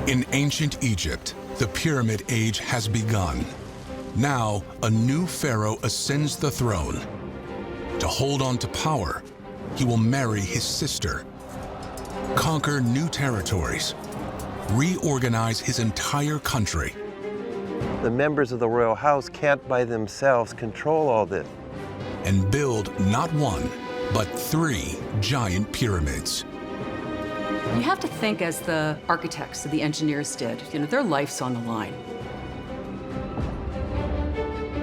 In ancient Egypt, the Pyramid Age has begun. Now, a new pharaoh ascends the throne. To hold on to power, he will marry his sister, conquer new territories, reorganize his entire country. The members of the royal house can't by themselves control all this. And build not one, but 3 giant pyramids. You have to think as the architects, the engineers did. Their life's on the line.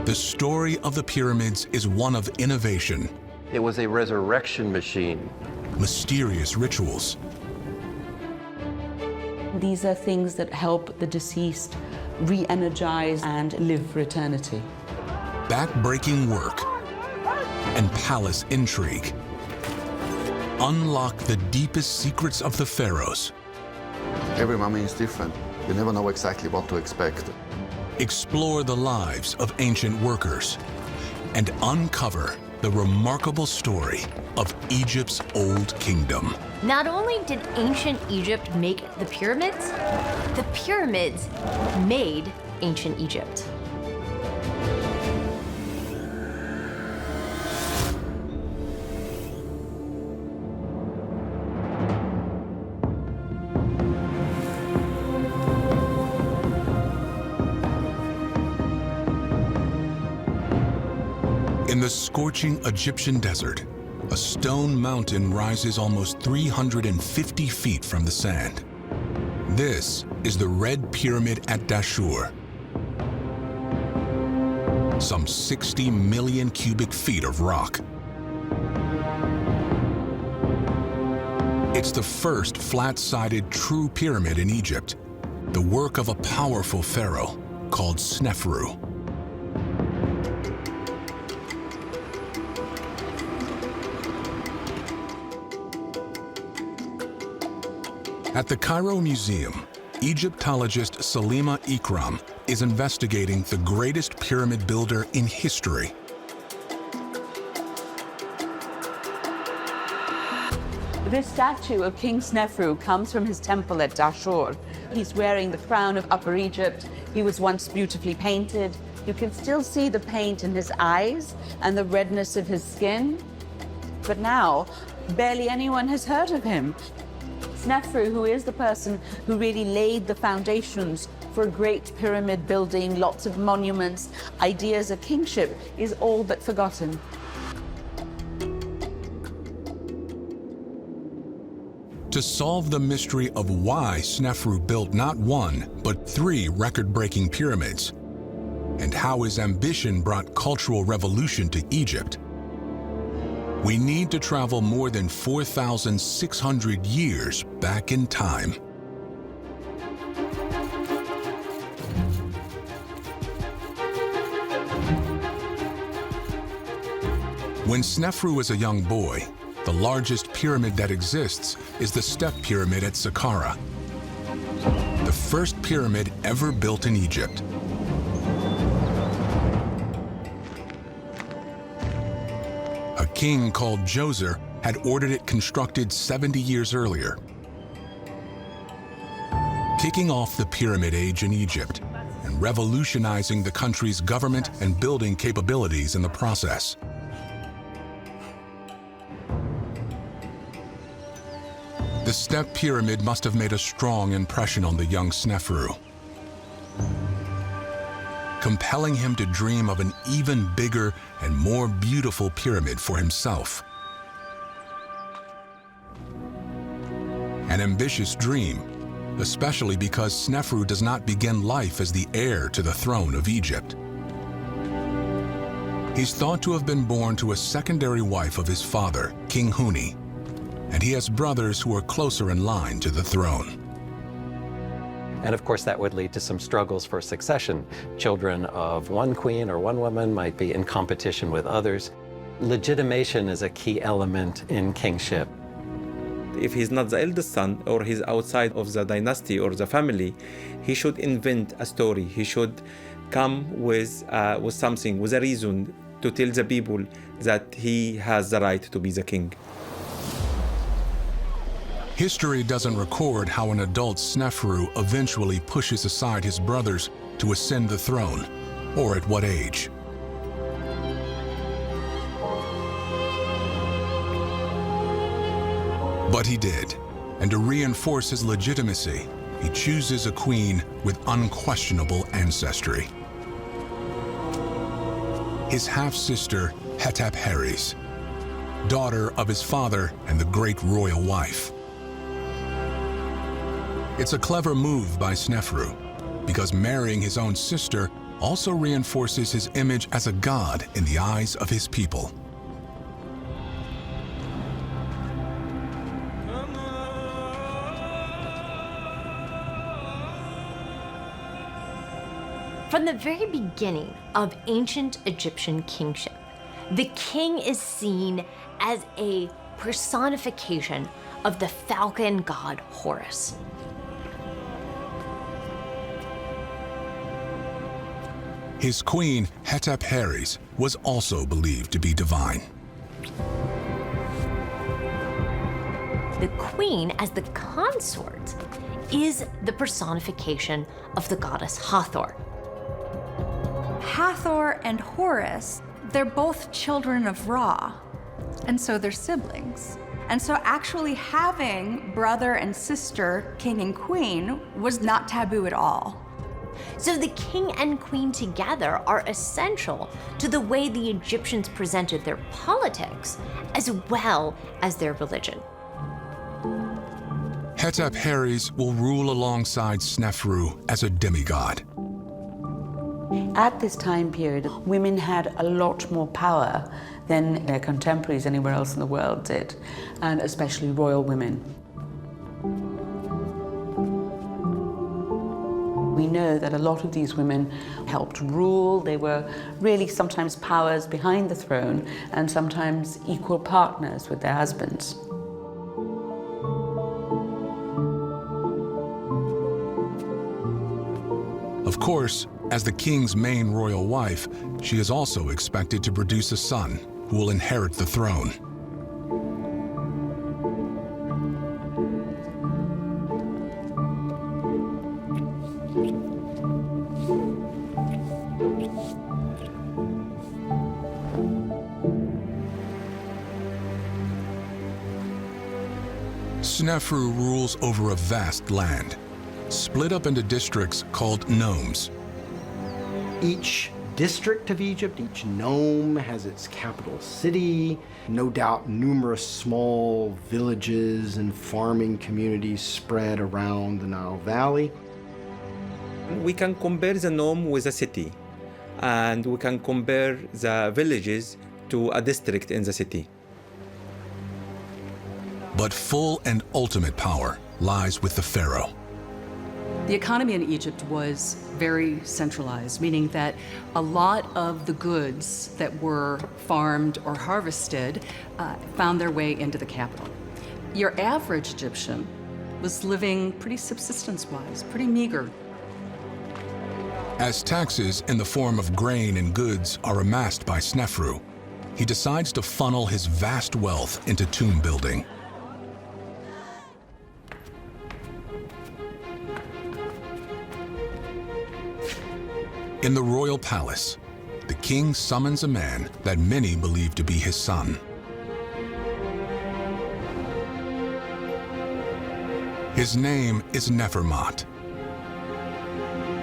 The story of the pyramids is one of innovation, It was a resurrection machine. mysterious rituals, These are things that help the deceased re-energize and live for eternity. back-breaking work, and palace intrigue. Unlock the deepest secrets of the pharaohs. Every mummy is different. You never know exactly what to expect. Explore the lives of ancient workers and uncover the remarkable story of Egypt's old kingdom. Not only did ancient Egypt make the pyramids made ancient Egypt. In the scorching Egyptian desert, a stone mountain rises almost 350 feet from the sand. This is the Red Pyramid at Dashur. Some 60 million cubic feet of rock. It's the first flat-sided true pyramid in Egypt, the work of a powerful pharaoh called Snefru. At the Cairo Museum, Egyptologist Salima Ikram is investigating the greatest pyramid builder in history. This statue of King Snefru comes from his temple at Dashur. He's wearing the crown of Upper Egypt. He was once beautifully painted. You can still see the paint in his eyes and the redness of his skin. But now, barely anyone has heard of him. Snefru, who is the person who really laid the foundations for a great pyramid building, lots of monuments, ideas of kingship, is all but forgotten. To solve the mystery of why Snefru built not 1, but 3 record-breaking pyramids, and how his ambition brought cultural revolution to Egypt, we need to travel more than 4,600 years back in time. When Snefru was a young boy, the largest pyramid that exists is the Step Pyramid at Saqqara, the first pyramid ever built in Egypt. A king called Djoser had ordered it constructed 70 years earlier, kicking off the Pyramid Age in Egypt and revolutionizing the country's government and building capabilities in the process. The Step Pyramid must have made a strong impression on the young Snefru, compelling him to dream of an even bigger and more beautiful pyramid for himself. An ambitious dream, especially because Snefru does not begin life as the heir to the throne of Egypt. He's thought to have been born to a secondary wife of his father, King Huni, and he has brothers who are closer in line to the throne. And of course, that would lead to some struggles for succession. Children of one queen or one woman might be in competition with others. Legitimation is a key element in kingship. If he's not the eldest son or he's outside of the dynasty or the family, he should invent a story. He should come with something, with a reason to tell the people that he has the right to be the king. History doesn't record how an adult Snefru eventually pushes aside his brothers to ascend the throne, or at what age. But he did, and to reinforce his legitimacy, he chooses a queen with unquestionable ancestry. His half-sister, Hetep-Heres, daughter of his father and the great royal wife. It's a clever move by Snefru, because marrying his own sister also reinforces his image as a god in the eyes of his people. From the very beginning of ancient Egyptian kingship, the king is seen as a personification of the falcon god Horus. His queen, Hetep-Heres, was also believed to be divine. The queen, as the consort, is the personification of the goddess Hathor. Hathor and Horus, they're both children of Ra, and so they're siblings. And so actually having brother and sister, king and queen, was not taboo at all. So the king and queen together are essential to the way the Egyptians presented their politics as well as their religion. Hetep-Heres will rule alongside Snefru as a demigod. At this time period, women had a lot more power than their contemporaries anywhere else in the world did, and especially royal women. We know that a lot of these women helped rule. They were really sometimes powers behind the throne and sometimes equal partners with their husbands. Of course, as the king's main royal wife, she is also expected to produce a son who will inherit the throne. Snefru rules over a vast land, split up into districts called nomes. Each district of Egypt, each nome has its capital city, no doubt numerous small villages and farming communities spread around the Nile Valley. We can compare the nome with a city, and we can compare the villages to a district in the city. But full and ultimate power lies with the pharaoh. The economy in Egypt was very centralized, meaning that a lot of the goods that were farmed or harvested found their way into the capital. Your average Egyptian was living pretty subsistence-wise, pretty meager. As taxes in the form of grain and goods are amassed by Snefru, he decides to funnel his vast wealth into tomb building. In the royal palace, the king summons a man that many believe to be his son. His name is Nefermat.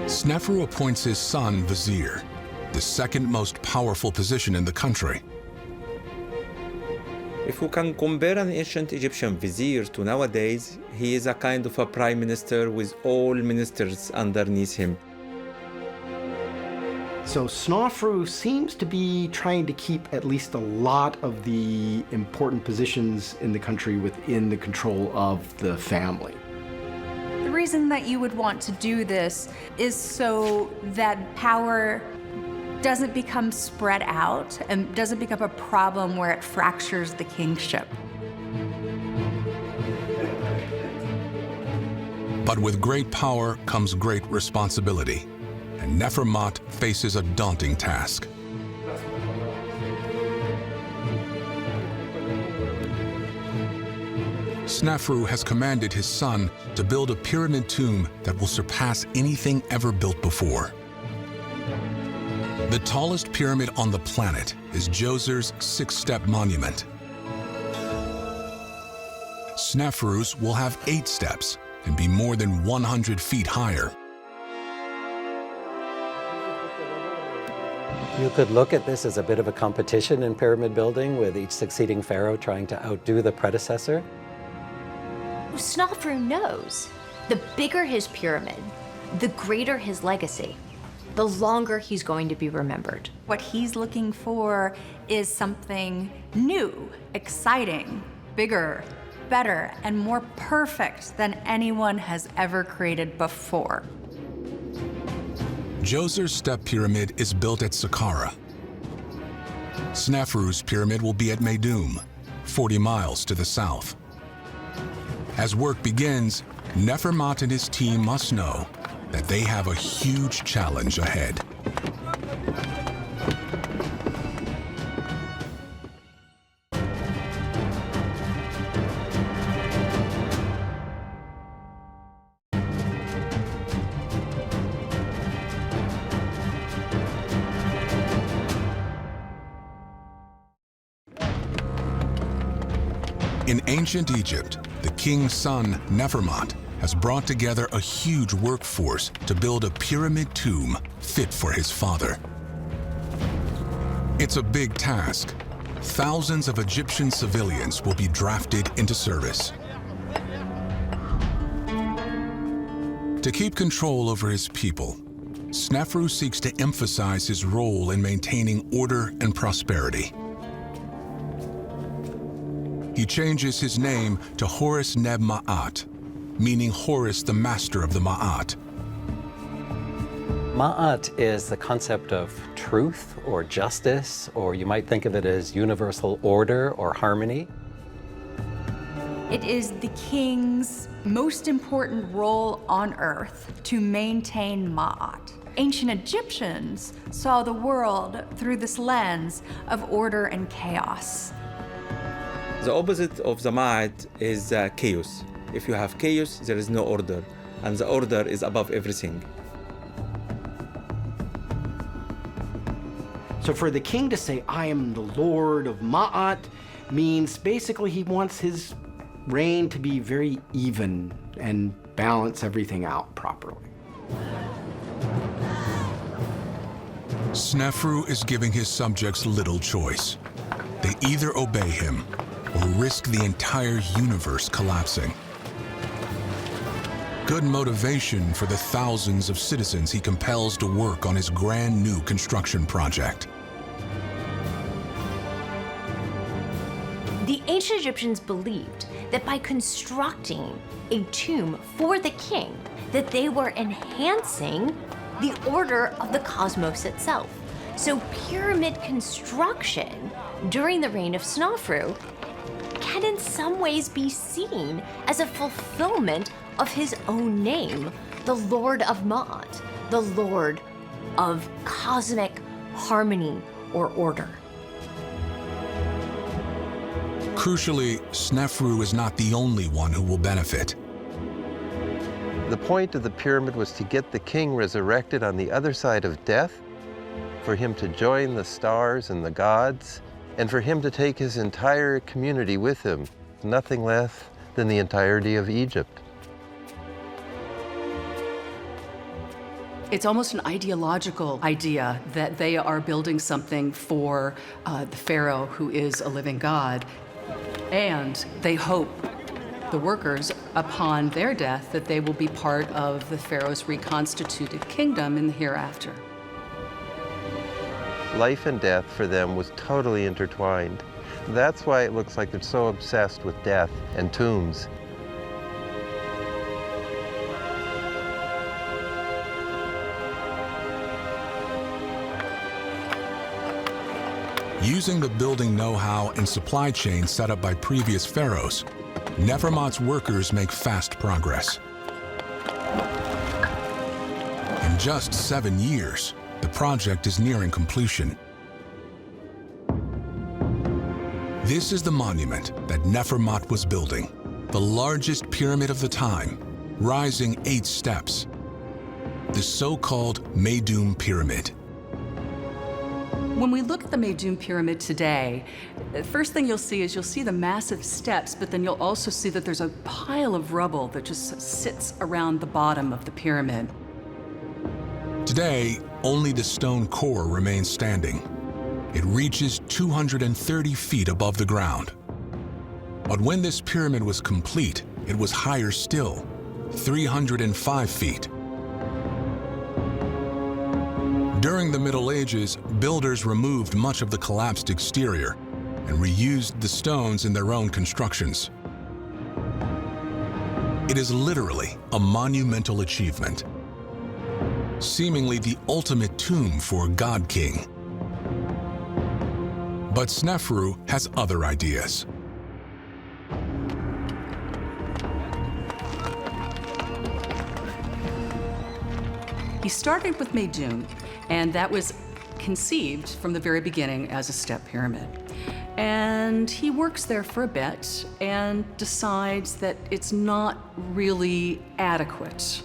Snefru appoints his son vizier, the second most powerful position in the country. If we can compare an ancient Egyptian vizier to nowadays, he is a kind of a prime minister with all ministers underneath him. So Snefru seems to be trying to keep at least a lot of the important positions in the country within the control of the family. The reason that you would want to do this is so that power doesn't become spread out and doesn't become a problem where it fractures the kingship. But with great power comes great responsibility, and Nefermat faces a daunting task. Snefru has commanded his son to build a pyramid tomb that will surpass anything ever built before. The tallest pyramid on the planet is Djoser's 6-step monument. Snefru's will have 8 steps and be more than 100 feet higher. You could look at this as a bit of a competition in pyramid building, with each succeeding pharaoh trying to outdo the predecessor. Snefru knows the bigger his pyramid, the greater his legacy, the longer he's going to be remembered. What he's looking for is something new, exciting, bigger, better, and more perfect than anyone has ever created before. Djoser's step pyramid is built at Saqqara. Snefru's pyramid will be at Meidum, 40 miles to the south. As work begins, Nefermat and his team must know that they have a huge challenge ahead. In ancient Egypt, the king's son, Nefermat, has brought together a huge workforce to build a pyramid tomb fit for his father. It's a big task. Thousands of Egyptian civilians will be drafted into service. To keep control over his people, Snefru seeks to emphasize his role in maintaining order and prosperity. He changes his name to Horus Neb Ma'at, meaning Horus, the master of the Ma'at. Ma'at is the concept of truth or justice, or you might think of it as universal order or harmony. It is the king's most important role on earth to maintain Ma'at. Ancient Egyptians saw the world through this lens of order and chaos. The opposite of the Ma'at is chaos. If you have chaos, there is no order, and the order is above everything. So for the king to say, I am the Lord of Ma'at, means basically he wants his reign to be very even and balance everything out properly. Snefru is giving his subjects little choice. They either obey him or risk the entire universe collapsing. Good motivation for the thousands of citizens he compels to work on his grand new construction project. The ancient Egyptians believed that by constructing a tomb for the king, that they were enhancing the order of the cosmos itself. So pyramid construction during the reign of Snefru can in some ways be seen as a fulfillment of his own name, the Lord of Ma'at, the Lord of cosmic harmony or order. Crucially, Snefru is not the only one who will benefit. The point of the pyramid was to get the king resurrected on the other side of death, for him to join the stars and the gods, and for him to take his entire community with him, nothing less than the entirety of Egypt. It's almost an ideological idea that they are building something for the Pharaoh, who is a living God, and they hope, the workers, upon their death, that they will be part of the Pharaoh's reconstituted kingdom in the hereafter. Life and death for them was totally intertwined. That's why it looks like they're so obsessed with death and tombs. Using the building know-how and supply chain set up by previous pharaohs, Nefermat's workers make fast progress. In just 7 years, the project is nearing completion. This is the monument that Nefermat was building. the largest pyramid of the time, rising 8 steps, the so-called Meidum Pyramid. When we look at the Meidum Pyramid today, the first thing you'll see the massive steps, but then you'll also see that there's a pile of rubble that just sits around the bottom of the pyramid. Today, only the stone core remains standing. It reaches 230 feet above the ground. But when this pyramid was complete, it was higher still, 305 feet. During the Middle Ages, builders removed much of the collapsed exterior and reused the stones in their own constructions. It is literally a monumental achievement, seemingly the ultimate tomb for a god king. But Snefru has other ideas. He started with Meidum, and that was conceived from the very beginning as a step pyramid. And he works there for a bit and decides that it's not really adequate.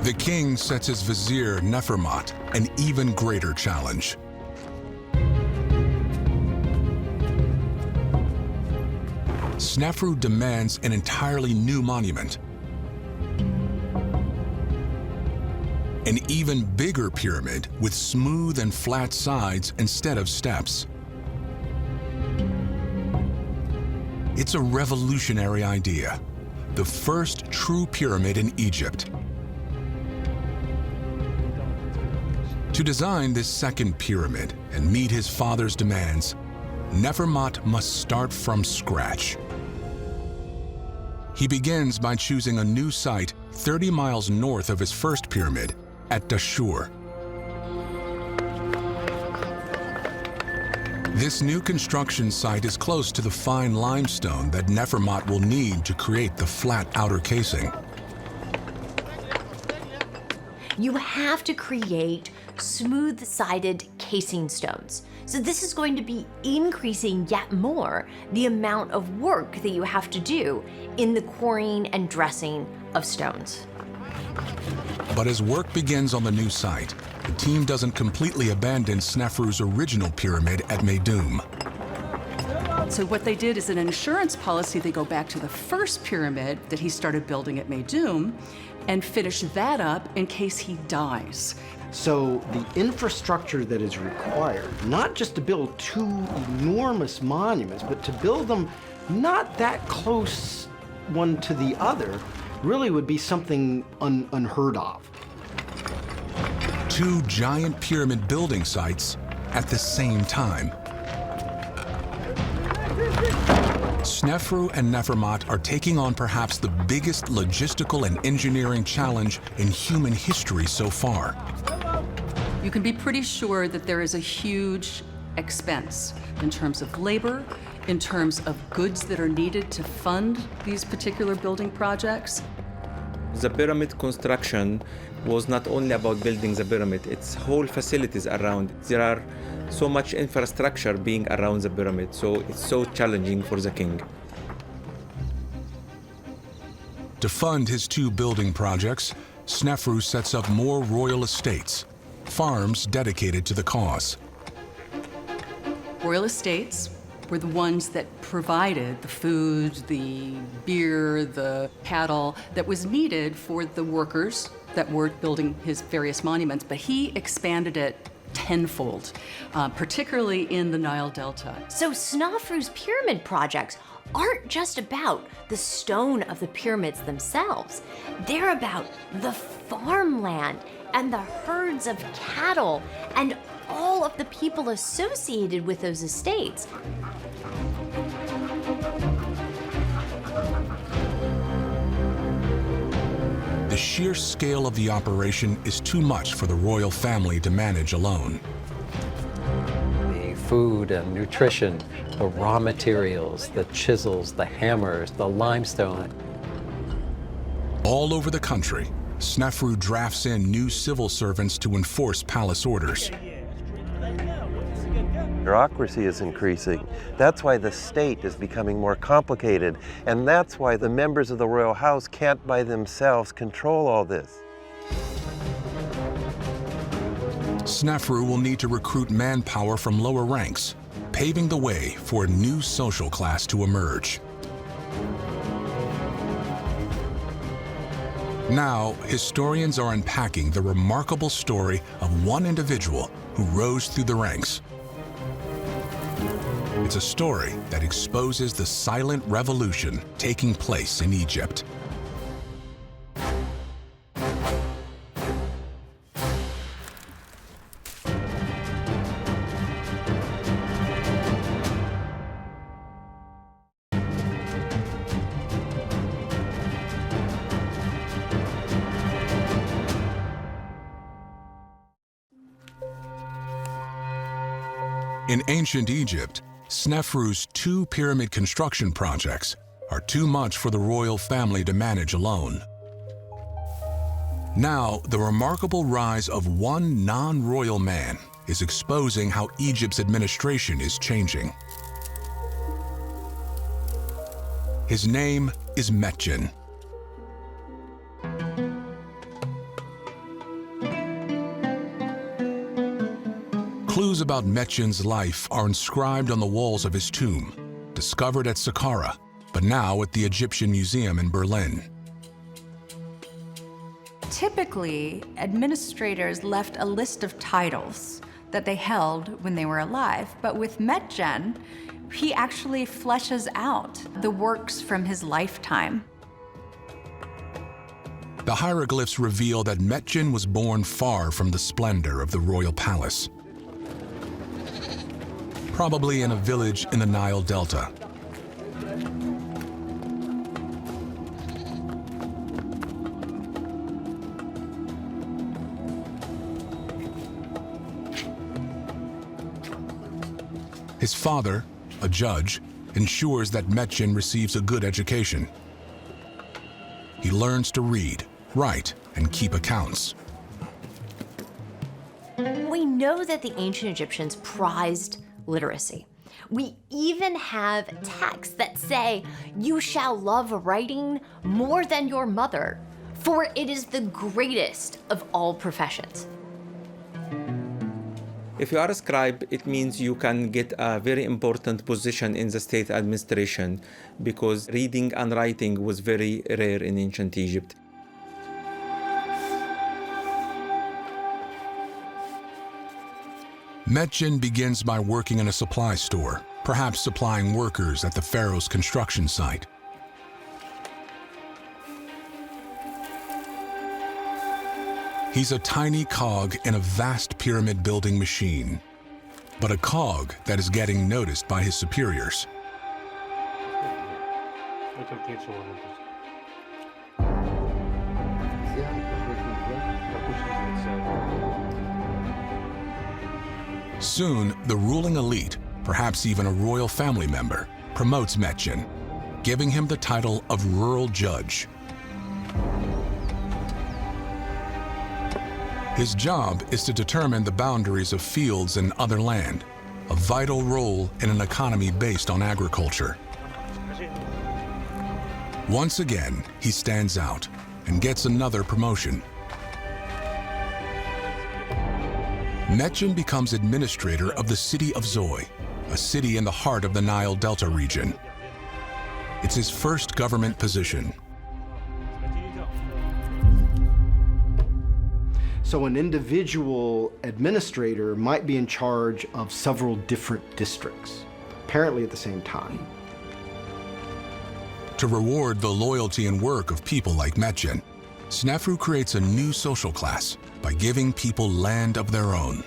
The king sets his vizier Nefermat an even greater challenge. Snefru demands an entirely new monument, an even bigger pyramid with smooth and flat sides instead of steps. It's a revolutionary idea, the first true pyramid in Egypt. To design this second pyramid and meet his father's demands, Nefermat must start from scratch. He begins by choosing a new site 30 miles north of his first pyramid, at Dashur. This new construction site is close to the fine limestone that Nefermat will need to create the flat outer casing. You have to create smooth-sided casing stones. So this is going to be increasing yet more the amount of work that you have to do in the quarrying and dressing of stones. But as work begins on the new site, the team doesn't completely abandon Snefru's original pyramid at Meidum. So what they did is an insurance policy. They go back to the first pyramid that he started building at Meidum and finish that up in case he dies. So the infrastructure that is required, not just to build 2 enormous monuments, but to build them not that close one to the other, really would be something unheard of. 2 giant pyramid building sites at the same time. Snefru and Nefermat are taking on perhaps the biggest logistical and engineering challenge in human history so far. You can be pretty sure that there is a huge expense in terms of labor, in terms of goods that are needed to fund these particular building projects. The pyramid construction was not only about building the pyramid, it's whole facilities around. There are so much infrastructure being around the pyramid, so it's so challenging for the king. To fund his 2 building projects, Snefru sets up more royal estates, farms dedicated to the cause. Royal estates were the ones that provided the food, the beer, the cattle that was needed for the workers that were building his various monuments, but he expanded it tenfold, particularly in the Nile Delta. So Snefru's pyramid projects aren't just about the stone of the pyramids themselves. They're about the farmland and the herds of cattle and all of the people associated with those estates. The sheer scale of the operation is too much for the royal family to manage alone. The food and nutrition, the raw materials, the chisels, the hammers, the limestone. All over the country, Snefru drafts in new civil servants to enforce palace orders. bureaucracy is increasing. That's why the state is becoming more complicated. And that's why the members of the royal house can't by themselves control all this. Snefru will need to recruit manpower from lower ranks, paving the way for a new social class to emerge. Now, historians are unpacking the remarkable story of one individual who rose through the ranks. It's a story that exposes the silent revolution taking place in Egypt. In ancient Egypt, Snefru's 2 pyramid construction projects are too much for the royal family to manage alone. Now, the remarkable rise of one non-royal man is exposing how Egypt's administration is changing. His name is Metjen. Clues about Metjen's life are inscribed on the walls of his tomb, discovered at Saqqara, but now at the Egyptian Museum in Berlin. Typically, administrators left a list of titles that they held when they were alive, but with Metjen, he actually fleshes out the works from his lifetime. The hieroglyphs reveal that Metjen was born far from the splendor of the royal palace, probably in a village in the Nile Delta. His father, a judge, ensures that Metjen receives a good education. He learns to read, write, and keep accounts. We know that the ancient Egyptians prized literacy. We even have texts that say, "You shall love writing more than your mother, for it is the greatest of all professions." If you are a scribe, it means you can get a very important position in the state administration, because reading and writing was very rare in ancient Egypt. Metjen begins by working in a supply store, perhaps supplying workers at the pharaoh's construction site. He's a tiny cog in a vast pyramid building machine, but a cog that is getting noticed by his superiors. Soon, the ruling elite, perhaps even a royal family member, promotes Metjen, giving him the title of rural judge. His job is to determine the boundaries of fields and other land, a vital role in an economy based on agriculture. Once again, he stands out and gets another promotion. Metjen becomes administrator of the city of Zoe, a city in the heart of the Nile Delta region. It's his first government position. So an individual administrator might be in charge of several different districts, apparently at the same time. To reward the loyalty and work of people like Metjen, Snefru creates a new social class by giving people land of their own.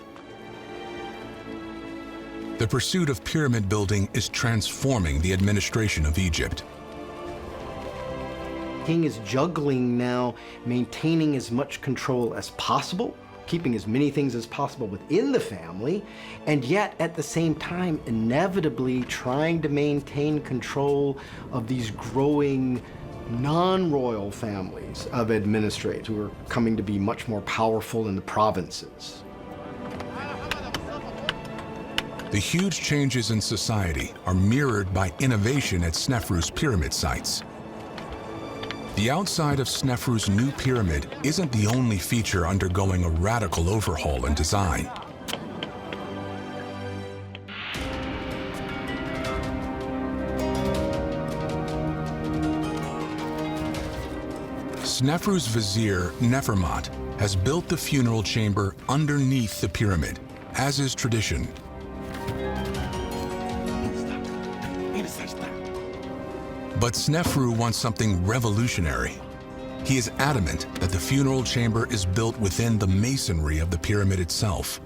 The pursuit of pyramid building is transforming the administration of Egypt. King is juggling now, maintaining as much control as possible, keeping as many things as possible within the family, and yet at the same time inevitably trying to maintain control of these growing non-royal families of administrators who are coming to be much more powerful in the provinces. The huge changes in society are mirrored by innovation at Snefru's pyramid sites. The outside of Snefru's new pyramid isn't the only feature undergoing a radical overhaul in design. Snefru's vizier, Nefermat, has built the funeral chamber underneath the pyramid, as is tradition. But Snefru wants something revolutionary. He is adamant that the funeral chamber is built within the masonry of the pyramid itself.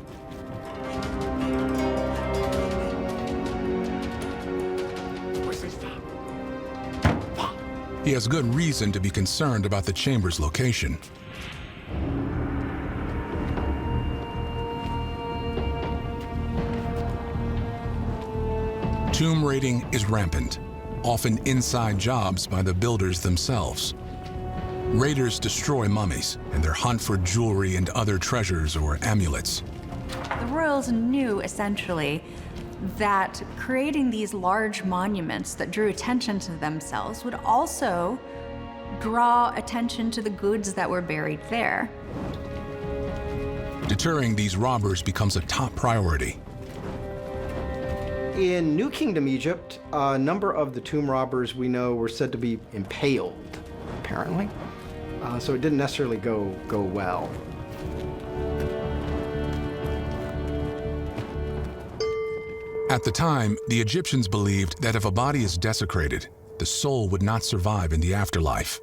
He has good reason to be concerned about the chamber's location. Tomb raiding is rampant, often inside jobs by the builders themselves. Raiders destroy mummies in their hunt for jewelry and other treasures or amulets. The royals knew, essentially, that creating these large monuments that drew attention to themselves would also draw attention to the goods that were buried there. Deterring these robbers becomes a top priority. In New Kingdom Egypt, a number of the tomb robbers we know were said to be impaled, apparently. So it didn't necessarily go well. At the time, the Egyptians believed that if a body is desecrated, the soul would not survive in the afterlife.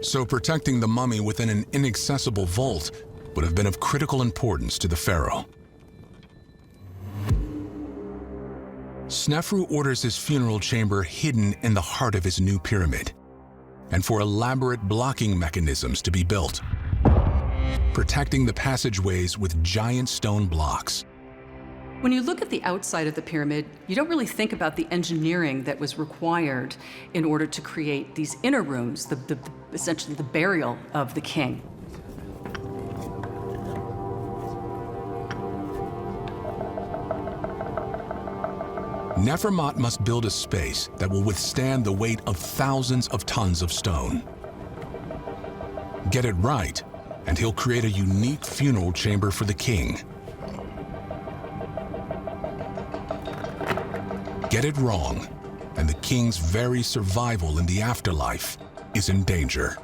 So protecting the mummy within an inaccessible vault would have been of critical importance to the pharaoh. Snefru orders his funeral chamber hidden in the heart of his new pyramid, and for elaborate blocking mechanisms to be built, protecting the passageways with giant stone blocks. When you look at the outside of the pyramid, you don't really think about the engineering that was required in order to create these inner rooms, essentially the burial of the king. Nefermat must build a space that will withstand the weight of thousands of tons of stone. Get it right, and he'll create a unique funeral chamber for the king. Get it wrong, and the king's very survival in the afterlife is in danger.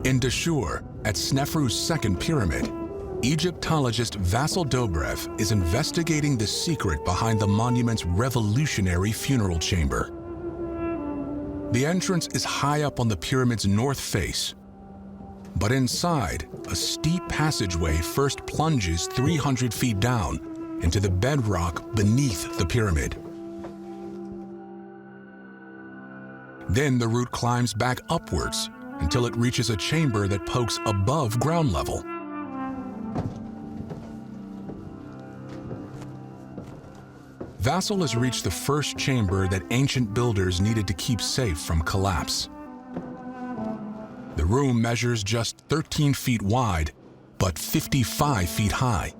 In Dashur, at Snefru's second pyramid, Egyptologist Vasil Dobrev is investigating the secret behind the monument's revolutionary funeral chamber. The entrance is high up on the pyramid's north face, but inside, a steep passageway first plunges 300 feet down into the bedrock beneath the pyramid. Then the route climbs back upwards until it reaches a chamber that pokes above ground level. Vasil has reached the first chamber that ancient builders needed to keep safe from collapse. The room measures just 13 feet wide, but 55 feet high.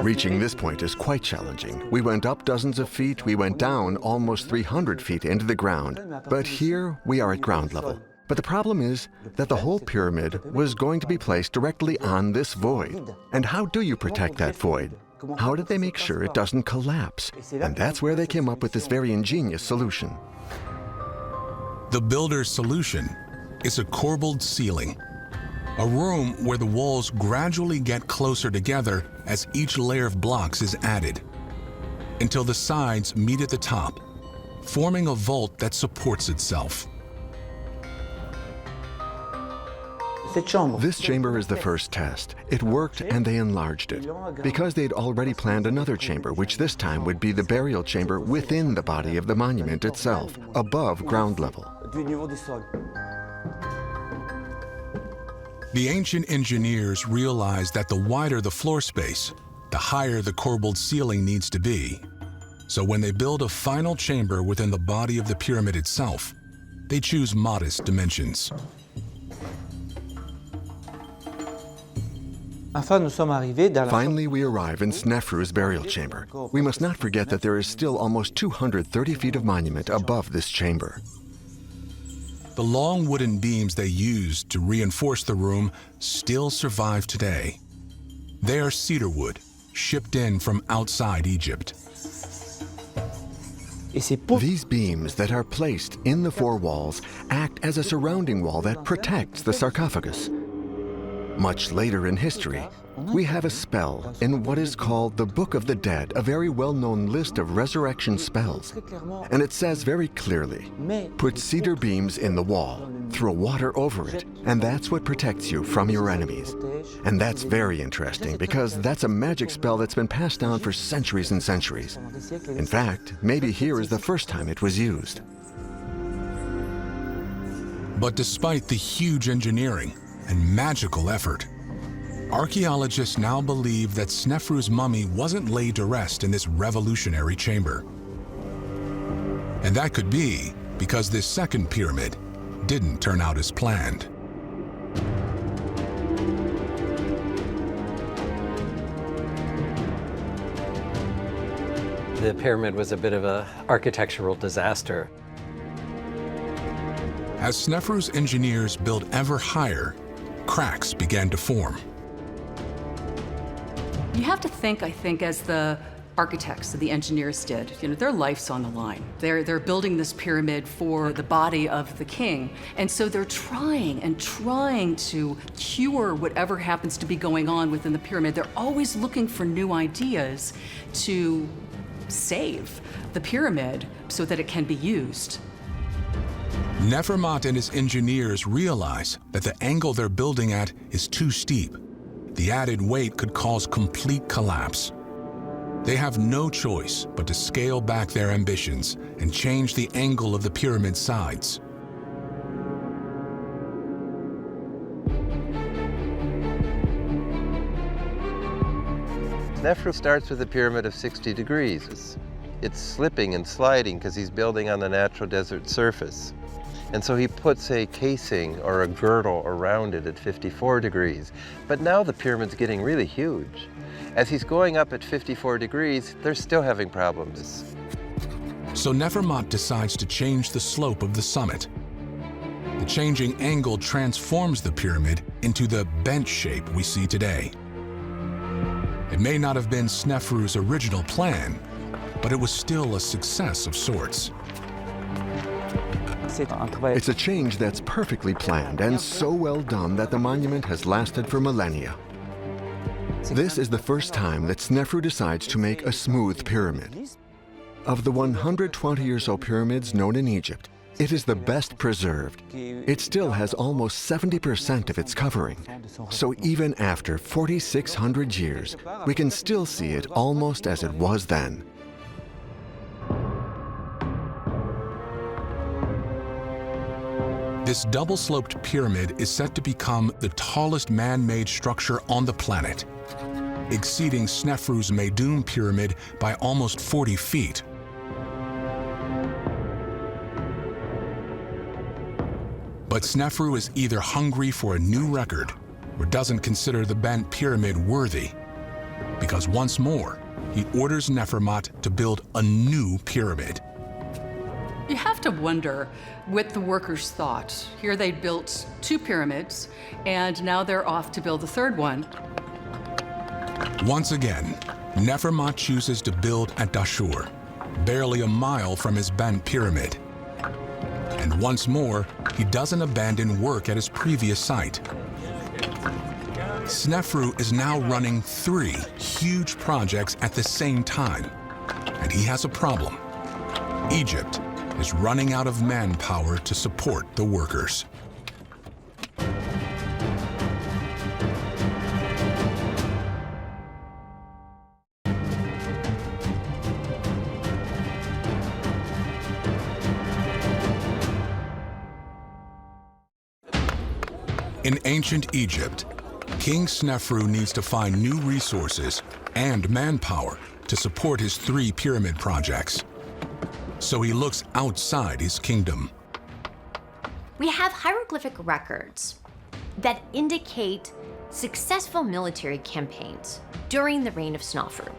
Reaching this point is quite challenging. We went up dozens of feet, we went down almost 300 feet into the ground. But here we are at ground level. But the problem is that the whole pyramid was going to be placed directly on this void. And how do you protect that void? How did they make sure it doesn't collapse? And that's where they came up with this very ingenious solution. The builder's solution is a corbelled ceiling, a room where the walls gradually get closer together as each layer of blocks is added, until the sides meet at the top, forming a vault that supports itself. This chamber is the first test. It worked and they enlarged it, because they'd already planned another chamber, which this time would be the burial chamber within the body of the monument itself, above ground level. The ancient engineers realized that the wider the floor space, the higher the corbelled ceiling needs to be. So when they build a final chamber within the body of the pyramid itself, they choose modest dimensions. Finally, we arrive in Snefru's burial chamber. We must not forget that there is still almost 230 feet of monument above this chamber. The long wooden beams they used to reinforce the room still survive today. They are cedar wood, shipped in from outside Egypt. These beams that are placed in the four walls act as a surrounding wall that protects the sarcophagus. Much later in history, we have a spell in what is called the Book of the Dead, a very well-known list of resurrection spells. And it says very clearly, put cedar beams in the wall, throw water over it, and that's what protects you from your enemies. And that's very interesting because that's a magic spell that's been passed down for centuries and centuries. In fact, maybe here is the first time it was used. But despite the huge engineering and magical effort, archaeologists now believe that Snefru's mummy wasn't laid to rest in this revolutionary chamber. And that could be because this second pyramid didn't turn out as planned. The pyramid was a bit of an architectural disaster. As Snefru's engineers built ever higher, cracks began to form. You have to think, I think, as the architects, the engineers did. You know, their life's on the line. They're building this pyramid for the body of the king. And so they're trying to cure whatever happens to be going on within the pyramid. They're always looking for new ideas to save the pyramid so that it can be used. Nefermat and his engineers realize that the angle they're building at is too steep. The added weight could cause complete collapse. They have no choice but to scale back their ambitions and change the angle of the pyramid's sides. Snefru starts with a pyramid of 60 degrees. It's slipping and sliding because he's building on the natural desert surface. And so he puts a casing or a girdle around it at 54 degrees. But now the pyramid's getting really huge. As he's going up at 54 degrees, they're still having problems. So Nefermat decides to change the slope of the summit. The changing angle transforms the pyramid into the bench shape we see today. It may not have been Snefru's original plan, but it was still a success of sorts. It's a change that's perfectly planned and so well done that the monument has lasted for millennia. This is the first time that Snefru decides to make a smooth pyramid. Of the 120 or so pyramids known in Egypt, it is the best preserved. It still has almost 70% of its covering. So even after 4,600 years, we can still see it almost as it was then. This double-sloped pyramid is set to become the tallest man-made structure on the planet, exceeding Snefru's Meidum pyramid by almost 40 feet. But Snefru is either hungry for a new record or doesn't consider the bent pyramid worthy, because once more, he orders Nefermat to build a new pyramid. You have to wonder what the workers thought. Here they built 2 pyramids, and now they're off to build the third one. Once again, Nefermat chooses to build at Dashur, barely a mile from his bent pyramid. And once more, he doesn't abandon work at his previous site. Snefru is now running 3 huge projects at the same time, and he has a problem. Egypt is running out of manpower to support the workers. In ancient Egypt, King Snefru needs to find new resources and manpower to support his 3 pyramid projects. So he looks outside his kingdom. We have hieroglyphic records that indicate successful military campaigns during the reign of Snefru.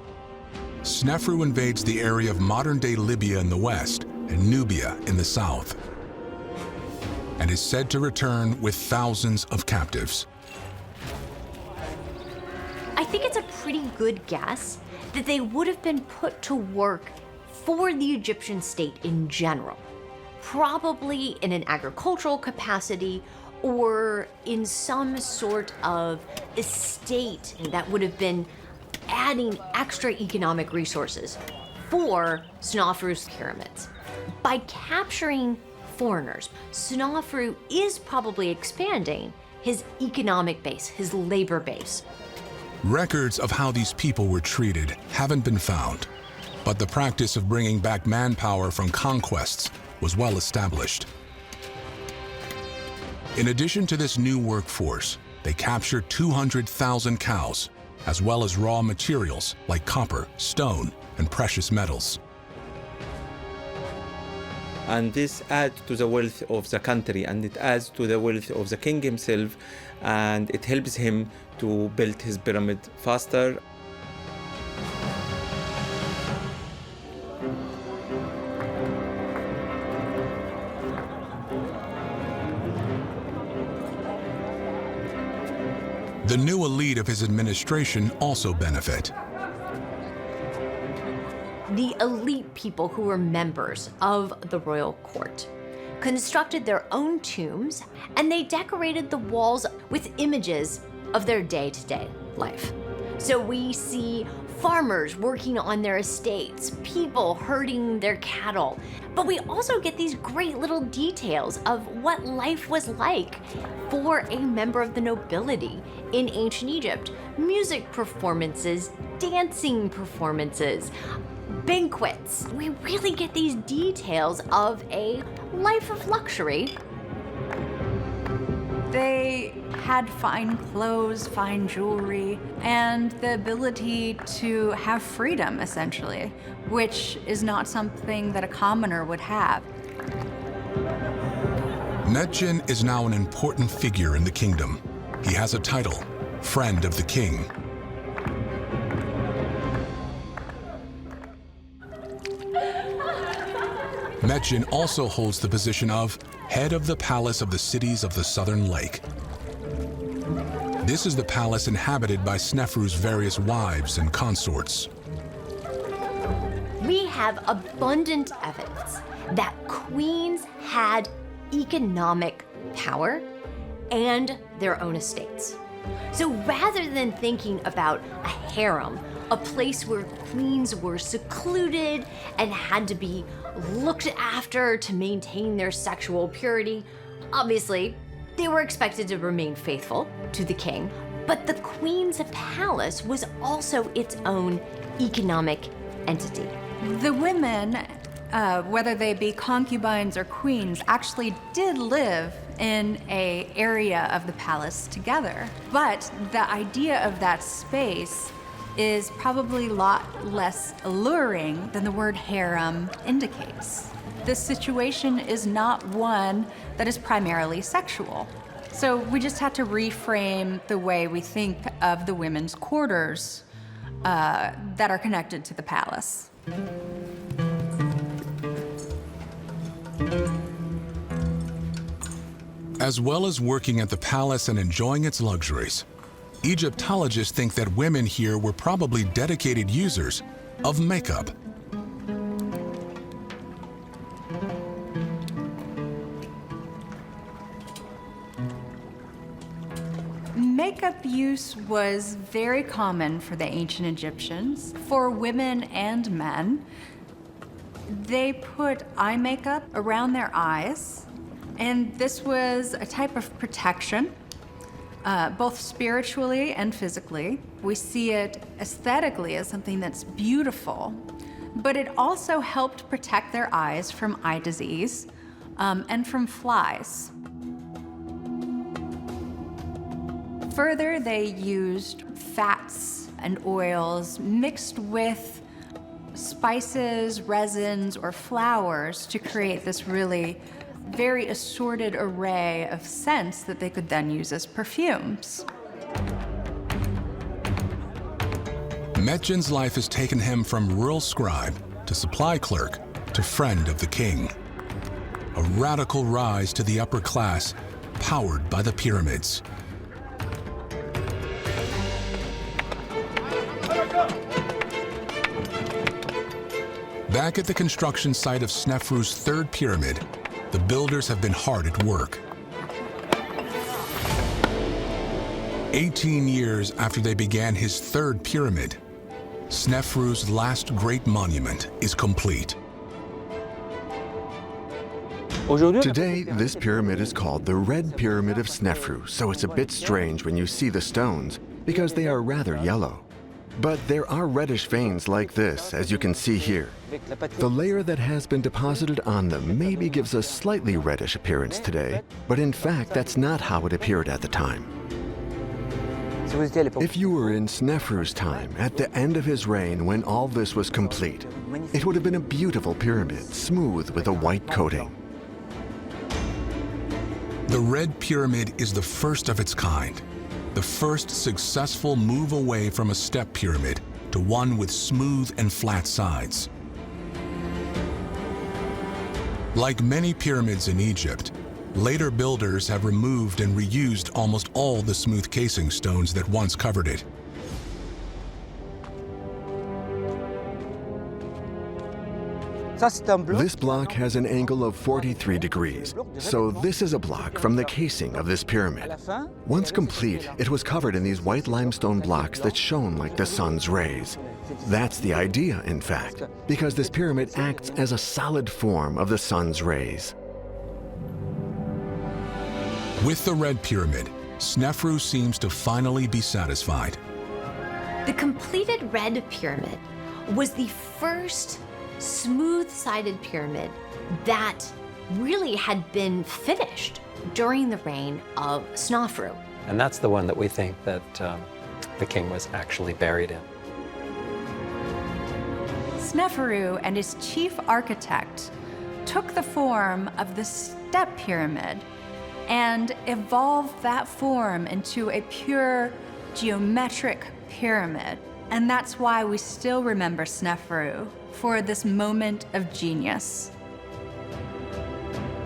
Snefru invades the area of modern-day Libya in the west and Nubia in the south, and is said to return with thousands of captives. I think it's a pretty good guess that they would have been put to work for the Egyptian state in general, probably in an agricultural capacity or in some sort of estate that would have been adding extra economic resources for Snefru's pyramids. By capturing foreigners, Snefru is probably expanding his economic base, his labor base. Records of how these people were treated haven't been found, but the practice of bringing back manpower from conquests was well established. In addition to this new workforce, they captured 200,000 cows, as well as raw materials like copper, stone, and precious metals. And this adds to the wealth of the country, and it adds to the wealth of the king himself, and it helps him to build his pyramid faster. The new elite of his administration also benefit. The elite people who were members of the royal court constructed their own tombs, and they decorated the walls with images of their day-to-day life. So we see farmers working on their estates, people herding their cattle, but we also get these great little details of what life was like for a member of the nobility in ancient Egypt. Music performances, dancing performances, banquets. We really get these details of a life of luxury. They had fine clothes, fine jewelry, and the ability to have freedom, essentially, which is not something that a commoner would have. Medjin is now an important figure in the kingdom. He has a title, Friend of the King. Medjin also holds the position of head of the palace of the cities of the southern lake. This is the palace inhabited by Snefru's various wives and consorts. We have abundant evidence that queens had economic power and their own estates. So rather than thinking about a harem, a place where queens were secluded and had to be looked after to maintain their sexual purity, obviously, they were expected to remain faithful to the king, but the queen's palace was also its own economic entity. The women, whether they be concubines or queens, actually did live in an area of the palace together. But the idea of that space is probably a lot less alluring than the word harem indicates. This situation is not one that is primarily sexual. So we just have to reframe the way we think of the women's quarters that are connected to the palace. As well as working at the palace and enjoying its luxuries, Egyptologists think that women here were probably dedicated users of makeup. Makeup use was very common for the ancient Egyptians, for women and men. They put eye makeup around their eyes, and this was a type of protection, both spiritually and physically. We see it aesthetically as something that's beautiful, but it also helped protect their eyes from eye disease and from flies. Further, they used fats and oils mixed with spices, resins, or flowers to create this really very assorted array of scents that they could then use as perfumes. Metjen's life has taken him from rural scribe to supply clerk to friend of the king. A radical rise to the upper class, powered by the pyramids. Back at the construction site of Snefru's third pyramid, the builders have been hard at work. 18 years after they began his third pyramid, Snefru's last great monument is complete. Today, this pyramid is called the Red Pyramid of Snefru, so it's a bit strange when you see the stones, because they are rather yellow. But there are reddish veins like this, as you can see here. The layer that has been deposited on them maybe gives a slightly reddish appearance today, but in fact, that's not how it appeared at the time. If you were in Snefru's time, at the end of his reign when all this was complete, it would have been a beautiful pyramid, smooth with a white coating. The Red Pyramid is the first of its kind, the first successful move away from a step pyramid to one with smooth and flat sides. Like many pyramids in Egypt, later builders have removed and reused almost all the smooth casing stones that once covered it. This block has an angle of 43 degrees, so this is a block from the casing of this pyramid. Once complete, it was covered in these white limestone blocks that shone like the sun's rays. That's the idea, in fact, because this pyramid acts as a solid form of the sun's rays. With the Red Pyramid, Snefru seems to finally be satisfied. The completed Red Pyramid was the first smooth-sided pyramid that really had been finished during the reign of Snefru. And that's the one that we think that the king was actually buried in. Snefru and his chief architect took the form of the step pyramid and evolved that form into a pure geometric pyramid. And that's why we still remember Snefru for this moment of genius.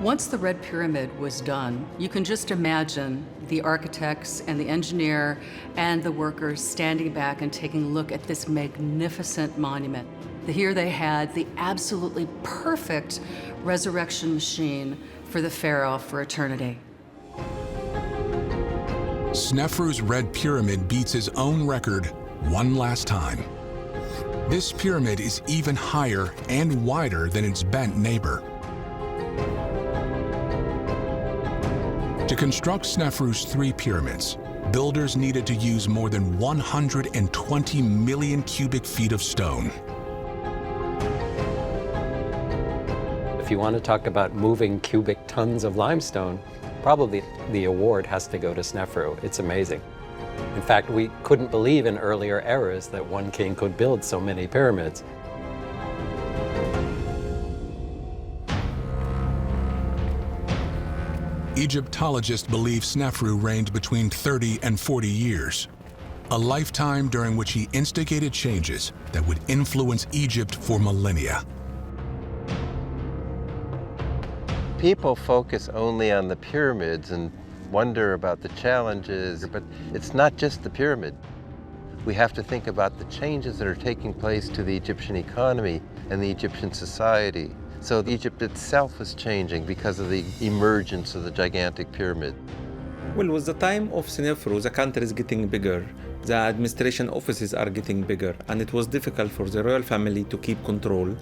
Once the Red Pyramid was done, you can just imagine the architects and the engineer and the workers standing back and taking a look at this magnificent monument. Here they had the absolutely perfect resurrection machine for the pharaoh for eternity. Snefru's Red Pyramid beats his own record one last time. This pyramid is even higher and wider than its bent neighbor. To construct Snefru's 3 pyramids, builders needed to use more than 120 million cubic feet of stone. If you want to talk about moving cubic tons of limestone, probably the award has to go to Snefru. It's amazing. In fact, we couldn't believe in earlier eras that one king could build so many pyramids. Egyptologists believe Snefru reigned between 30 and 40 years, a lifetime during which he instigated changes that would influence Egypt for millennia. People focus only on the pyramids and wonder about the challenges, but it's not just the pyramid. We have to think about the changes that are taking place to the Egyptian economy and the Egyptian society. So Egypt itself is changing because of the emergence of the gigantic pyramid. Well, with the time of Snefru, the country is getting bigger, the administration offices are getting bigger, and it was difficult for the royal family to keep control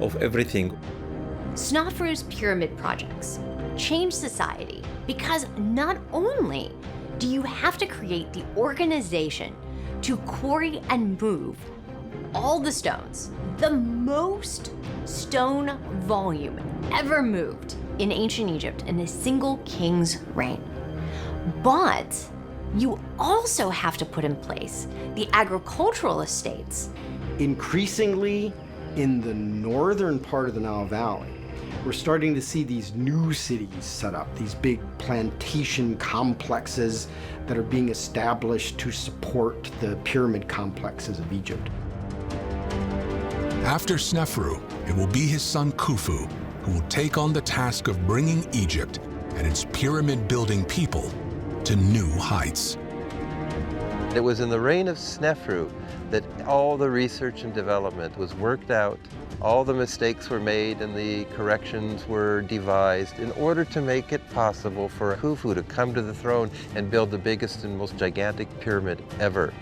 of everything. Snefru's pyramid projects changed society because not only do you have to create the organization to quarry and move all the stones, the most stone volume ever moved in ancient Egypt in a single king's reign, but you also have to put in place the agricultural estates. Increasingly, in the northern part of the Nile Valley, we're starting to see these new cities set up, these big plantation complexes that are being established to support the pyramid complexes of Egypt. After Snefru, it will be his son Khufu who will take on the task of bringing Egypt and its pyramid-building people to new heights. It was in the reign of Snefru that all the research and development was worked out, all the mistakes were made and the corrections were devised in order to make it possible for Khufu to come to the throne and build the biggest and most gigantic pyramid ever.